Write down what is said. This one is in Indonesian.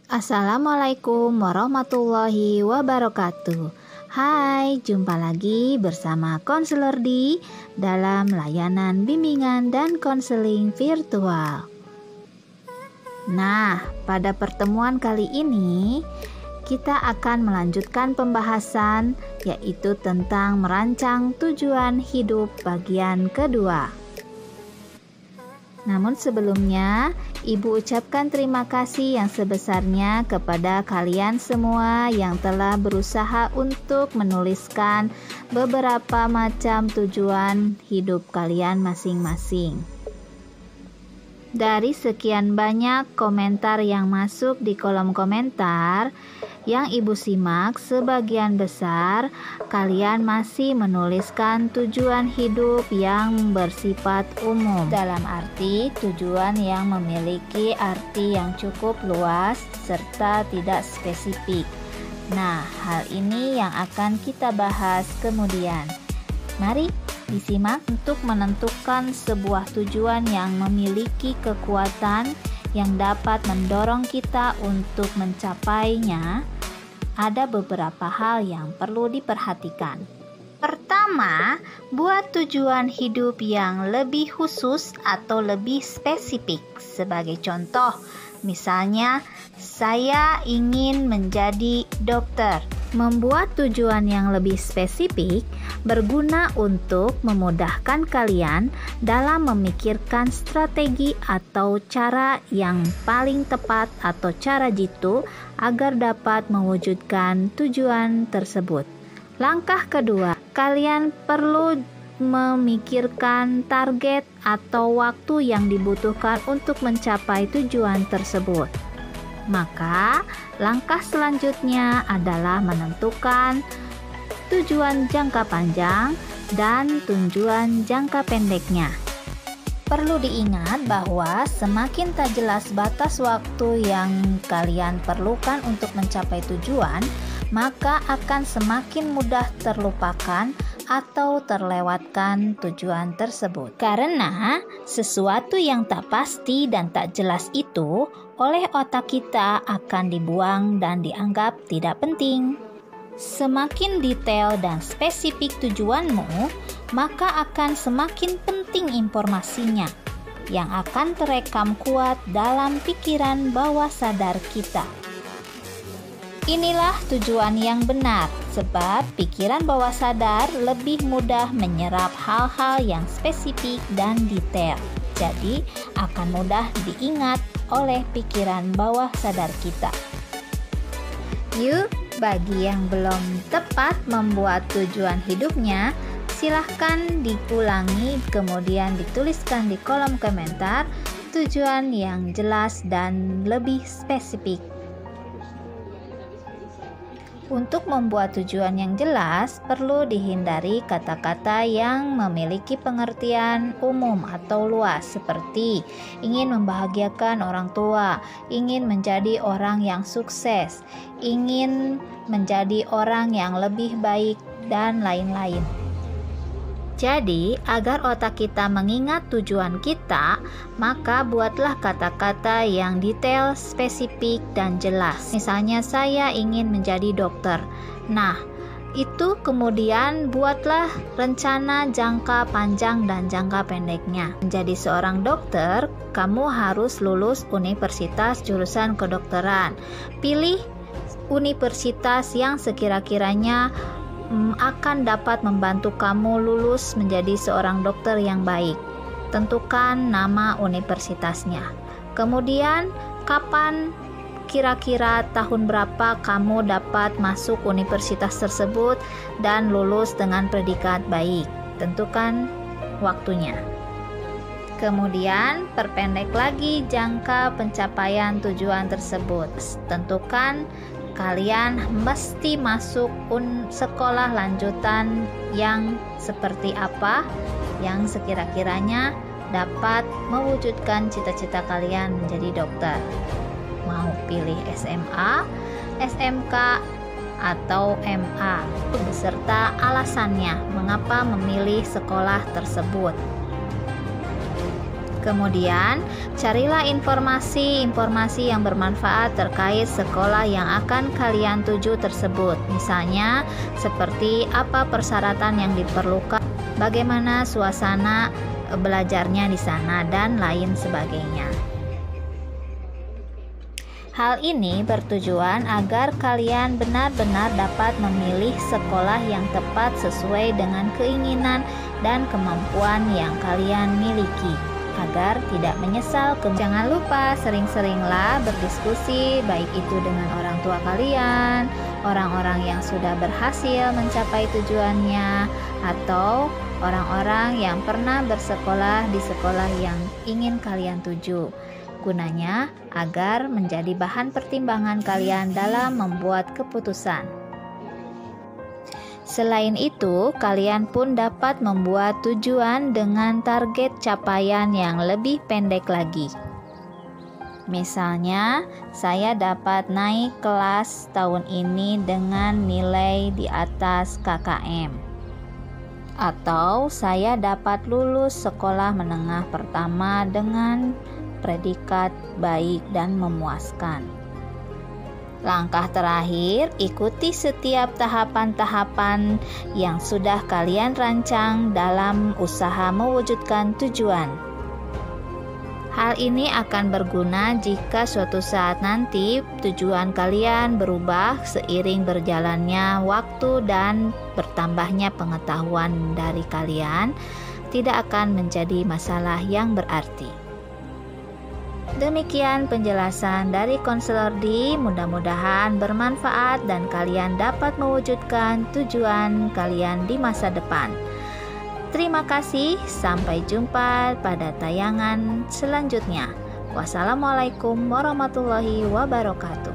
Assalamualaikum warahmatullahi wabarakatuh. Hai, jumpa lagi bersama Konselor Di dalam layanan bimbingan dan konseling virtual. Nah, pada pertemuan kali ini kita akan melanjutkan pembahasan yaitu tentang merancang tujuan hidup bagian kedua. Namun sebelumnya, Ibu ucapkan terima kasih yang sebesarnya kepada kalian semua yang telah berusaha untuk menuliskan beberapa macam tujuan hidup kalian masing-masing. Dari sekian banyak komentar yang masuk di kolom komentar yang Ibu simak, sebagian besar kalian masih menuliskan tujuan hidup yang bersifat umum, dalam arti tujuan yang memiliki arti yang cukup luas serta tidak spesifik. Nah, hal ini yang akan kita bahas kemudian. Mari disimak untuk menentukan sebuah tujuan yang memiliki kekuatan yang dapat mendorong kita untuk mencapainya. Ada beberapa hal yang perlu diperhatikan. Pertama, buat tujuan hidup yang lebih khusus atau lebih spesifik. Sebagai contoh, misalnya saya ingin menjadi dokter. Membuat tujuan yang lebih spesifik berguna untuk memudahkan kalian dalam memikirkan strategi atau cara yang paling tepat atau cara jitu agar dapat mewujudkan tujuan tersebut. Langkah kedua, kalian perlu memikirkan target atau waktu yang dibutuhkan untuk mencapai tujuan tersebut. Maka, langkah selanjutnya adalah menentukan tujuan jangka panjang dan tujuan jangka pendeknya. Perlu diingat bahwa semakin tak jelas batas waktu yang kalian perlukan untuk mencapai tujuan, maka akan semakin mudah terlupakan atau terlewatkan tujuan tersebut. Karena sesuatu yang tak pasti dan tak jelas itu oleh otak kita akan dibuang dan dianggap tidak penting. Semakin detail dan spesifik tujuanmu, maka akan semakin penting informasinya yang akan terekam kuat dalam pikiran bawah sadar kita. Inilah tujuan yang benar, sebab pikiran bawah sadar lebih mudah menyerap hal-hal yang spesifik dan detail. Jadi, akan mudah diingat oleh pikiran bawah sadar kita. Yuk, bagi yang belum tepat membuat tujuan hidupnya, silahkan diulangi kemudian dituliskan di kolom komentar tujuan yang jelas dan lebih spesifik. Untuk membuat tujuan yang jelas, perlu dihindari kata-kata yang memiliki pengertian umum atau luas seperti ingin membahagiakan orang tua, ingin menjadi orang yang sukses, ingin menjadi orang yang lebih baik, dan lain-lain. Jadi, agar otak kita mengingat tujuan kita, maka buatlah kata-kata yang detail, spesifik, dan jelas. Misalnya, saya ingin menjadi dokter. Nah, itu kemudian buatlah rencana jangka panjang dan jangka pendeknya. Menjadi seorang dokter, kamu harus lulus universitas jurusan kedokteran. Pilih universitas yang sekira-kiranya akan dapat membantu kamu lulus menjadi seorang dokter yang baik. Tentukan nama universitasnya. Kemudian, kapan kira-kira tahun berapa kamu dapat masuk universitas tersebut dan lulus dengan predikat baik. Tentukan waktunya. Kemudian, perpendek lagi jangka pencapaian tujuan tersebut. Tentukan kalian mesti masuk sekolah lanjutan yang seperti apa yang sekira-kiranya dapat mewujudkan cita-cita kalian menjadi dokter. Mau pilih SMA, SMK, atau MA, beserta alasannya mengapa memilih sekolah tersebut. Kemudian, Carilah informasi-informasi yang bermanfaat terkait sekolah yang akan kalian tuju tersebut. Misalnya, seperti apa persyaratan yang diperlukan, bagaimana suasana belajarnya di sana, dan lain sebagainya. Hal ini bertujuan agar kalian benar-benar dapat memilih sekolah yang tepat sesuai dengan keinginan dan kemampuan yang kalian miliki, agar tidak menyesal. Jangan lupa sering-seringlah berdiskusi, baik itu dengan orang tua kalian, orang-orang yang sudah berhasil mencapai tujuannya, atau orang-orang yang pernah bersekolah di sekolah yang ingin kalian tuju. Gunanya agar menjadi bahan pertimbangan kalian dalam membuat keputusan. Selain itu, kalian pun dapat membuat tujuan dengan target capaian yang lebih pendek lagi. Misalnya, saya dapat naik kelas tahun ini dengan nilai di atas KKM. Atau saya dapat lulus sekolah menengah pertama dengan predikat baik dan memuaskan. Langkah terakhir, ikuti setiap tahapan-tahapan yang sudah kalian rancang dalam usaha mewujudkan tujuan. Hal ini akan berguna jika suatu saat nanti tujuan kalian berubah seiring berjalannya waktu dan bertambahnya pengetahuan dari kalian, tidak akan menjadi masalah yang berarti. Demikian penjelasan dari Konselor D, mudah-mudahan bermanfaat dan kalian dapat mewujudkan tujuan kalian di masa depan. Terima kasih, sampai jumpa pada tayangan selanjutnya. Wassalamualaikum warahmatullahi wabarakatuh.